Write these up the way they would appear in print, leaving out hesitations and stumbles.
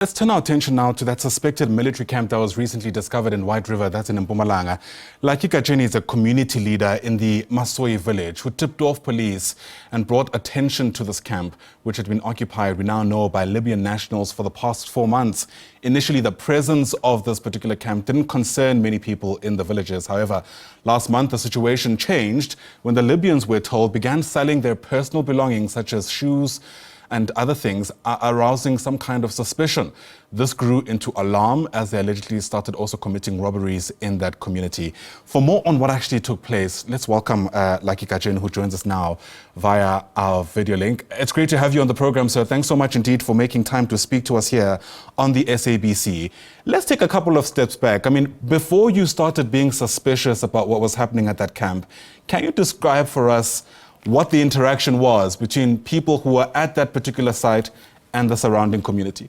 Let's turn our attention now to that suspected military camp that was recently discovered in White River, that's in Mpumalanga. Gatsheni is a community leader in the Masoyi Village who tipped off police and brought attention to this camp, which had been occupied, we now know, by Libyan nationals for the past 4 months. Initially, the presence of this particular camp didn't concern many people in the villages. However, last month, the situation changed when the Libyans, we're told, began selling their personal belongings, such as shoes and other things, arousing some kind of suspicion. This grew into alarm as they allegedly started also committing robberies in that community. For more on what actually took place, let's welcome Gatsheni, who joins us now via our video link. It's great to have you on the program, sir. Thanks so much indeed for making time to speak to us here on the SABC. Let's take a couple of steps back. I mean, before you started being suspicious about what was happening at that camp, can you describe for us what the interaction was between people who were at that particular site and the surrounding community?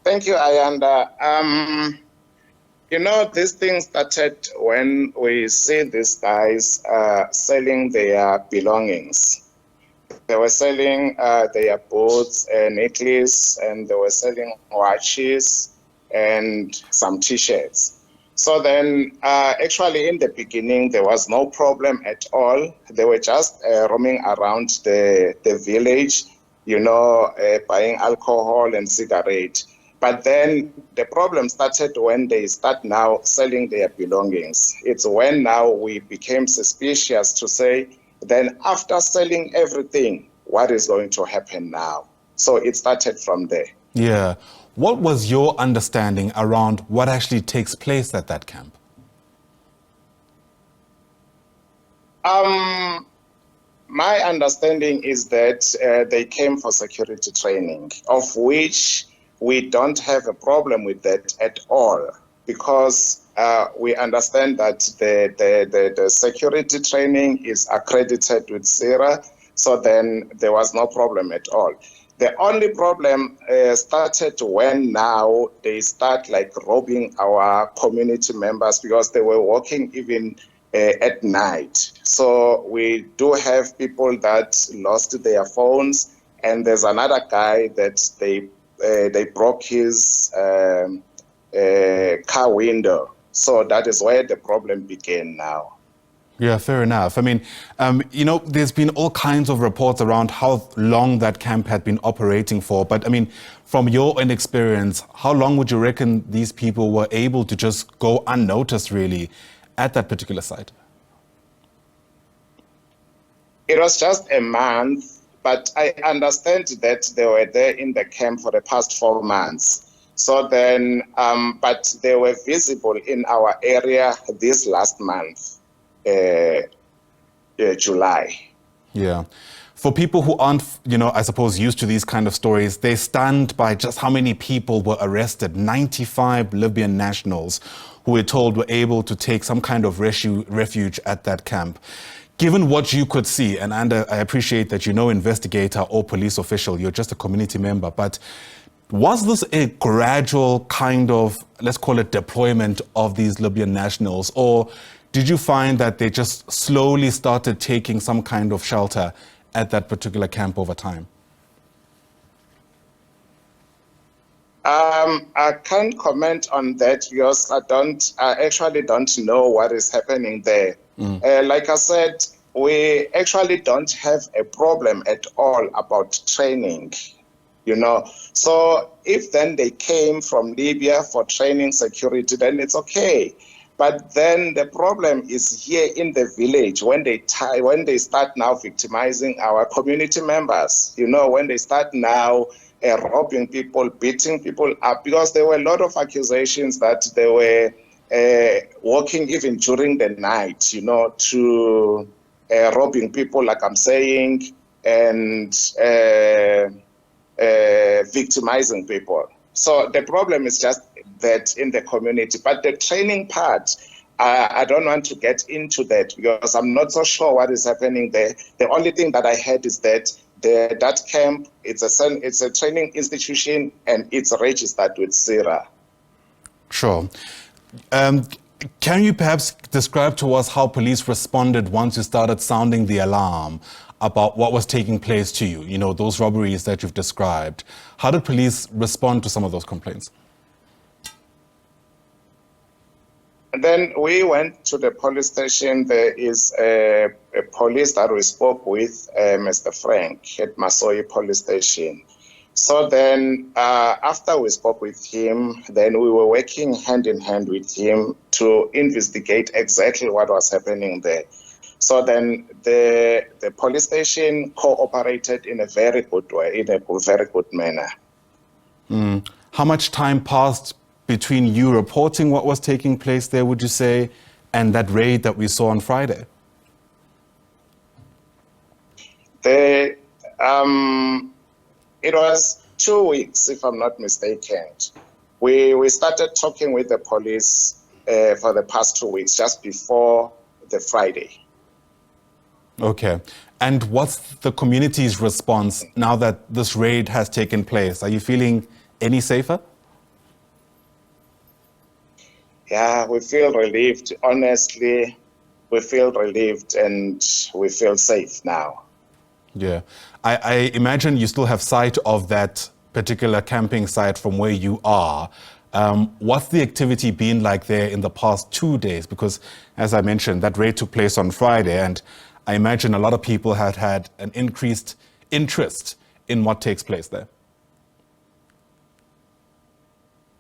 Thank you, Ayanda. These things started when we see these guys selling their belongings. They were selling their boots and necklaces, and they were selling watches and some T-shirts. So then, actually, in the beginning, there was no problem at all. They were just roaming around the village, buying alcohol and cigarettes. But then the problem started when they start now selling their belongings. It's when now we became suspicious to say, then after selling everything, what is going to happen now? So it started from there. Yeah. What was your understanding around what actually takes place at that camp? My understanding is that they came for security training, of which we don't have a problem with that at all, because we understand that the security training is accredited with SIRA, so then there was no problem at all. The only problem started when now they start robbing our community members, because they were working even at night. So we do have people that lost their phones, and there's another guy that they broke his car window. So that is where the problem began now. Yeah, fair enough. I mean, there's been all kinds of reports around how long that camp had been operating for. But I mean, from your own experience, how long would you reckon these people were able to just go unnoticed, really, at that particular site? It was just a month, but I understand that they were there in the camp for the past 4 months. So then, but they were visible in our area this last month. July. Yeah. For people who aren't, I suppose used to these kind of stories, they stand by just how many people were arrested. 95 Libyan nationals who we're told were able to take some kind of refuge at that camp. Given what you could see, and I appreciate that you're no investigator or police official, you're just a community member, but was this a gradual kind of, let's call it, deployment of these Libyan nationals, or did you find that they just slowly started taking some kind of shelter at that particular camp over time? I can't comment on that because I actually don't know what is happening there. Like I said, we actually don't have a problem at all about training, So if then they came from Libya for training security, then it's okay. But then the problem is here in the village when they start now victimizing our community members, when they start now robbing people, beating people up, because there were a lot of accusations that they were working even during the night, to robbing people, like I'm saying, and victimizing people. So the problem is just that in the community. But the training part, I don't want to get into that because I'm not so sure what is happening there. The only thing that I heard is that that camp, it's a training institution and it's registered with SIRA. Sure. Can you perhaps describe to us how police responded once you started sounding the alarm? about what was taking place to you, you know, those robberies that you've described. How did police respond to some of those complaints? And then we went to the police station. There is a police that we spoke with, Mr. Frank, at Masoyi police station. So then after we spoke with him, then we were working hand in hand with him to investigate exactly what was happening there. So then the police station cooperated in a very good way, in a very good manner. How much time passed between you reporting what was taking place there, would you say, and that raid that we saw on Friday? It was 2 weeks, if I'm not mistaken. We started talking with the police for the past 2 weeks, just before the Friday. Okay. And what's the community's response now that this raid has taken place? Are you feeling any safer? Yeah, we feel relieved. Honestly, we feel relieved and we feel safe now. Yeah. I imagine you still have sight of that particular camping site from where you are. What's the activity been like there in the past 2 days? Because, as I mentioned, that raid took place on Friday, and I imagine a lot of people had an increased interest in what takes place there.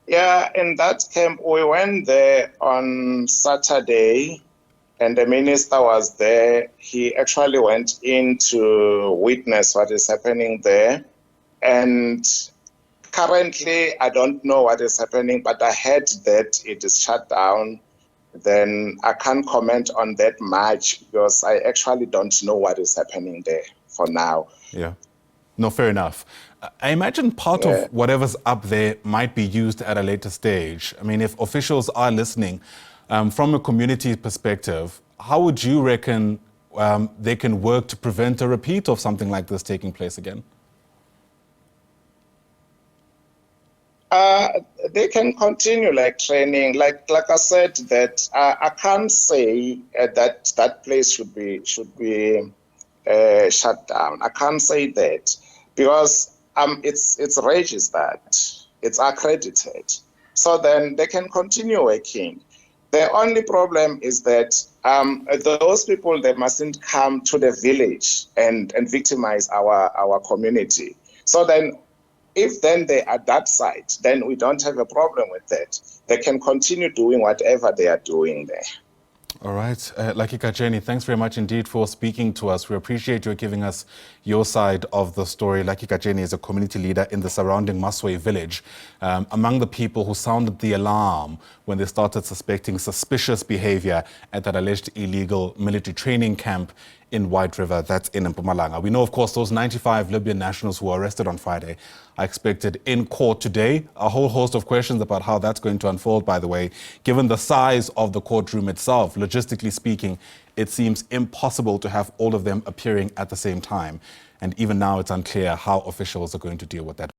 Yeah, in that camp, we went there on Saturday, and the minister was there. He actually went in to witness what is happening there. And currently, I don't know what is happening, but I heard that it is shut down. Then I can't comment on that much because I actually don't know what is happening there for now. Yeah. No, fair enough. I imagine part of whatever's up there might be used at a later stage. I mean, if officials are listening, from a community perspective, how would you reckon they can work to prevent a repeat of something like this taking place again? They can continue like training. Like I said, that I can't say that place should be shut down. I can't say that because it's registered, it's accredited. So then they can continue working. The only problem is that those people, they mustn't come to the village and victimize our community. So then if then they are that side, then we don't have a problem with that. They can continue doing whatever they are doing there. All right. Gatsheni, thanks very much indeed for speaking to us. We appreciate you giving us your side of the story. Gatsheni is a community leader in the surrounding Masoyi Village. Among the people who sounded the alarm when they started suspecting suspicious behavior at that alleged illegal military training camp in White River, that's in Mpumalanga. We know, of course, those 95 Libyan nationals who were arrested on Friday are expected in court today. A whole host of questions about how that's going to unfold, by the way. Given the size of the courtroom itself, logistically speaking, it seems impossible to have all of them appearing at the same time. And even now, it's unclear how officials are going to deal with that.